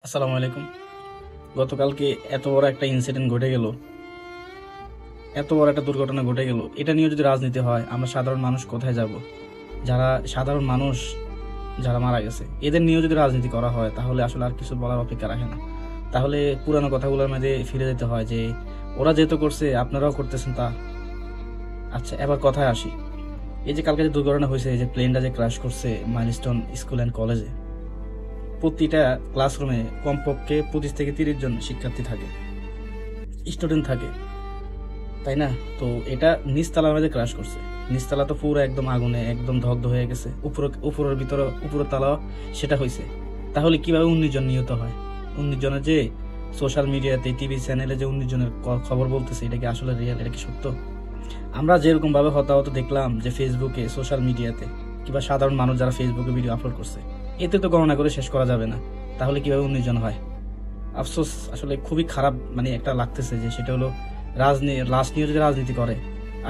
আসসালামু আলাইকুম। গতকালকে এত বড় একটা ইনসিডেন্ট ঘটে গেল, এত বড় একটা দুর্ঘটনা ঘটে গেল। এটা নিয়ে যদি রাজনীতি হয়, আমরা সাধারণ মানুষ কোথায় যাব? যারা সাধারণ মানুষ যারা মারা গেছে, এদের নিয়েও যদি রাজনীতি করা হয়, তাহলে আসলে আর কিছু বলার অপেক্ষা রাখে না। তাহলে পুরানো কথাগুলোর মধ্যে ফিরে যেতে হয় যে ওরা যেহেতু করছে, আপনারাও করতেছেন তা। আচ্ছা, এবার কথায় আসি। এই যে কালকে যে দুর্ঘটনা হয়েছে, এই যে প্লেনটা যে ক্র্যাশ করছে মাইলস্টোন স্কুল অ্যান্ড কলেজে, প্রতিটা ক্লাসরুমে কমপক্ষে 25 থেকে 30 জন শিক্ষার্থী থাকে, স্টুডেন্ট থাকে, তাই না? তো এটা নিচতলার মধ্যে ক্রাশ করছে। নিচতলা তো পুরো একদম আগুনে একদম দগ্ধ হয়ে গেছে, উপরের ভিতরে উপরের তলাও সেটা হয়েছে। তাহলে কিভাবে 19 জন নিহত হয়? 19 জনের যে সোশ্যাল মিডিয়াতে টিভি চ্যানেলে যে 19 জনের খবর বলতেছে, এটা কি আসলে রিয়েল? এটা কি সত্য? আমরা যেরকম ভাবে হতাহত দেখলাম যে ফেসবুকে সোশ্যাল মিডিয়াতে, কিংবা সাধারণ মানুষ যারা ফেসবুকে ভিডিও আপলোড করছে, এতে তো গণনা করে শেষ করা যাবে না। তাহলে কিভাবে 19 জন হয়? আফসোস, আসলে খুবই খারাপ একটা লাগতেছে যে সেটা হলো লাস্ট নিয়ে যদি রাজনীতি করে,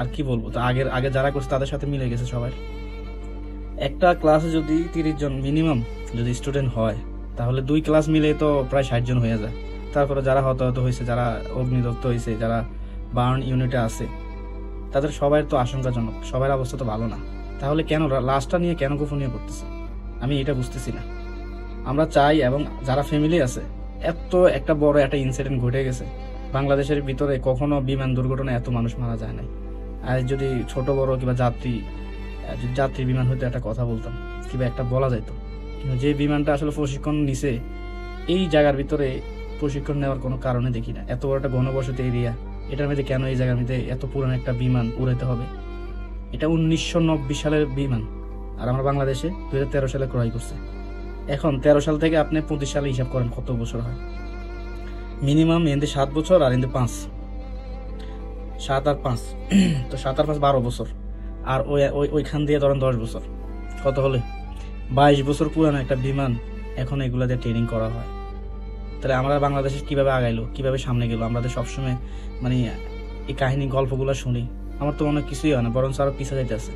আর কি বলবো। তো আগের আগে যারা করছে তাদের সাথে মিলে গেছে সবাই। একটা ক্লাসে যদি 30 জন মিনিমাম যদি স্টুডেন্ট হয়, তাহলে 2 ক্লাস মিলে তো প্রায় 60 জন হয়ে যায়। তারপরে যারা হতাহত হয়েছে, যারা অগ্নিদগ্ধ হয়েছে, যারা বার্ন ইউনিটে আছে, তাদের সবাই তো আশঙ্কাজনক, সবার অবস্থা তো ভালো না। তাহলে কেন লাশটা নিয়ে কেন গোপনীয় করতেছে? আমি এটা বুঝতেছি না। আমরা চাই, এবং যারা ফ্যামিলি আছে, এত একটা বড় একটা ইনসিডেন্ট ঘটে গেছে বাংলাদেশের ভিতরে, কখনো বিমান দুর্ঘটনায় এত মানুষ মারা যায় নাই। আর যদি ছোট বড় কিংবা যদি যাত্রী বিমান হইতো একটা কথা বলতাম, কিংবা একটা বলা যাইতো। কিন্তু যে বিমানটা আসলে প্রশিক্ষণ নিছে, এই জায়গার ভিতরে প্রশিক্ষণ নেওয়ার কোনো কারণে দেখি না। এত বড় একটা ঘনবসতি এরিয়া, এটার মধ্যে কেন এই জায়গার মধ্যে এত পুরানো একটা বিমান উড়াইতে হবে? এটা 1990 সালের বিমান, আর আমরা বাংলাদেশে 2013 সালে ক্রয় করছে। এখন 13 সাল থেকে আপনি 25 সালে হিসাব করেন কত বছর হয়। মিনিমাম এতে 7 বছর, আর এতে 5, 7 আর 5 তো 7 আর 5 12 বছর। আর ওইখান দিয়ে ধরেন 10 বছর, কত হলে 22 বছর পুরানো একটা বিমান এখন এগুলা দিয়ে ট্রেনিং করা হয়। তাহলে আমরা বাংলাদেশে কিভাবে আগাইলো, কিভাবে সামনে গেল? আমরা সবসময় এই কাহিনী গল্পগুলো শুনি, আমার তো অনেক কিছুই হয় না, বরং আরো পিছিয়ে যাইতেছে।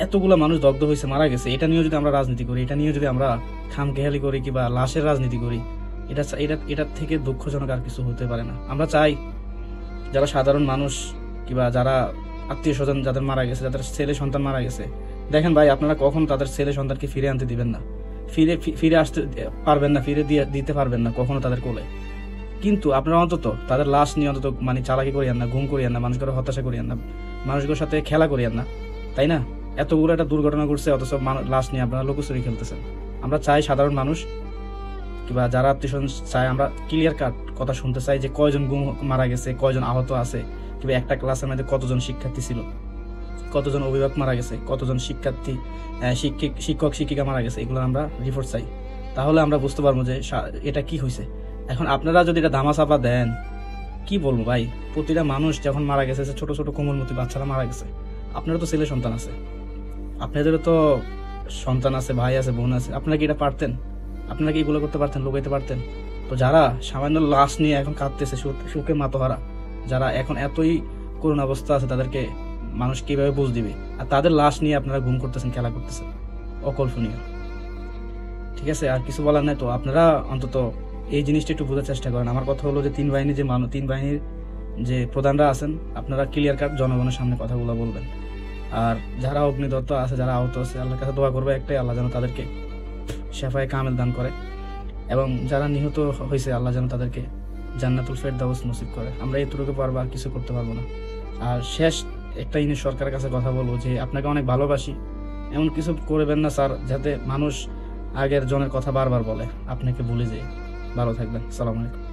এতগুলা মানুষ দগ্ধ হয়েছে, মারা গেছে, এটা নিয়েও যদি আমরা রাজনীতি করি, এটা নিয়ে যদি আমরা খামখেয়ালি করি কিংবা লাশের রাজনীতি করি, এটার থেকে দুঃখজনক আর কিছু হতে পারে না। আমরা চাই যারা সাধারণ মানুষ কিংবা যারা আত্মীয় স্বজন যাদের মারা গেছে, যাদের ছেলে সন্তান মারা গেছে, দেখেন ভাই, আপনারা কখনো তাদের ছেলে সন্তানকে ফিরে আনতে দিবেন না, ফিরে আসতে পারবেন না, ফিরে দিতে পারবেন না কখনো তাদের কোলে। কিন্তু আপনারা অন্তত তাদের লাশ নিয়ে অন্তত চালাকি করিয়েন না, ঘুম করিয়েন না, মানুষকে হতাশা করিয়েন না, মানুষগুলোর সাথে খেলা করিয়েন না, তাই না? এতগুলো একটা দুর্ঘটনা ঘটছে, অথচ লাশ নিয়ে আপনারা লুকোচুরি খেলতেছেন। আমরা চাই সাধারণ মানুষ কিংবা যারা আত্মীয় চাই, আমরা ক্লিয়ার কাট কথা শুনতে চাই যে কয়জন গুম মারা গেছে, কয়জন আহত আছে, কিংবা একটা ক্লাসের মধ্যে কতজন শিক্ষার্থী ছিল, কতজন অভিভাবক মারা গেছে, কতজন শিক্ষার্থী শিক্ষক শিক্ষিকা মারা গেছে, এগুলো আমরা রিপোর্ট চাই। তাহলে আমরা বুঝতে পারবো যে এটা কি হয়েছে। এখন আপনারা যদি এটা ধামাচাপা দেন, কি বলবো ভাই, প্রতিটা মানুষ যখন মারা গেছে, ছোট ছোট কোমলমতি বাচ্চারা মারা গেছে, আপনারও তো ছেলে সন্তান আছে, আপনাদেরও তো সন্তান আছে, ভাই আছে, বোন আছে, আপনারা কি এটা পারতেন? আপনারা কি এগুলো করতে পারতেন, লুকাইতে পারতেন? তো যারা সামান্য লাশ নিয়ে এখন কাঁদতেছে, সুখে মাতোহারা, যারা এখন এতই করুণ অবস্থা আছে, তাদেরকে মানুষ কিভাবে বুঝ দিবে? আর তাদের লাশ নিয়ে আপনারা ঘুম করতেছেন, খেলা করতেছেন, অকল্পনীয়। ঠিক আছে, আর কিছু বলার নাই। তো আপনারা অন্তত এই জিনিসটা একটু বোঝার চেষ্টা করেন। আমার কথা হলো যে তিন বাহিনীর যে প্রধানরা আছেন, আপনারা ক্লিয়ার কাট জনগণের সামনে কথাগুলো বলবেন। আর যারা অগ্নিদত্ত আছে, যারা আহত আছে, আল্লাহর কাছে দোয়া করবে একটাই, আল্লাহ যেন তাদেরকে শেফায়ে কামেল দান করে, এবং যারা নিহত হয়েছে, আল্লাহ যেন তাদেরকে জান্নাতুল ফেরদাউস নসিব করে। আমরা এতটুকু পারবো, আর কিছু করতে পারবো না। আর শেষ একটা জিনিস সরকারের কাছে কথা বলবো যে আপনাকে অনেক ভালোবাসি, এমন কিছু করবেন না স্যার যাতে মানুষ আগের জনের কথা বারবার বলে আপনাকে ভুলে যায়। ভালো থাকবেন। আসসালামু আলাইকুম।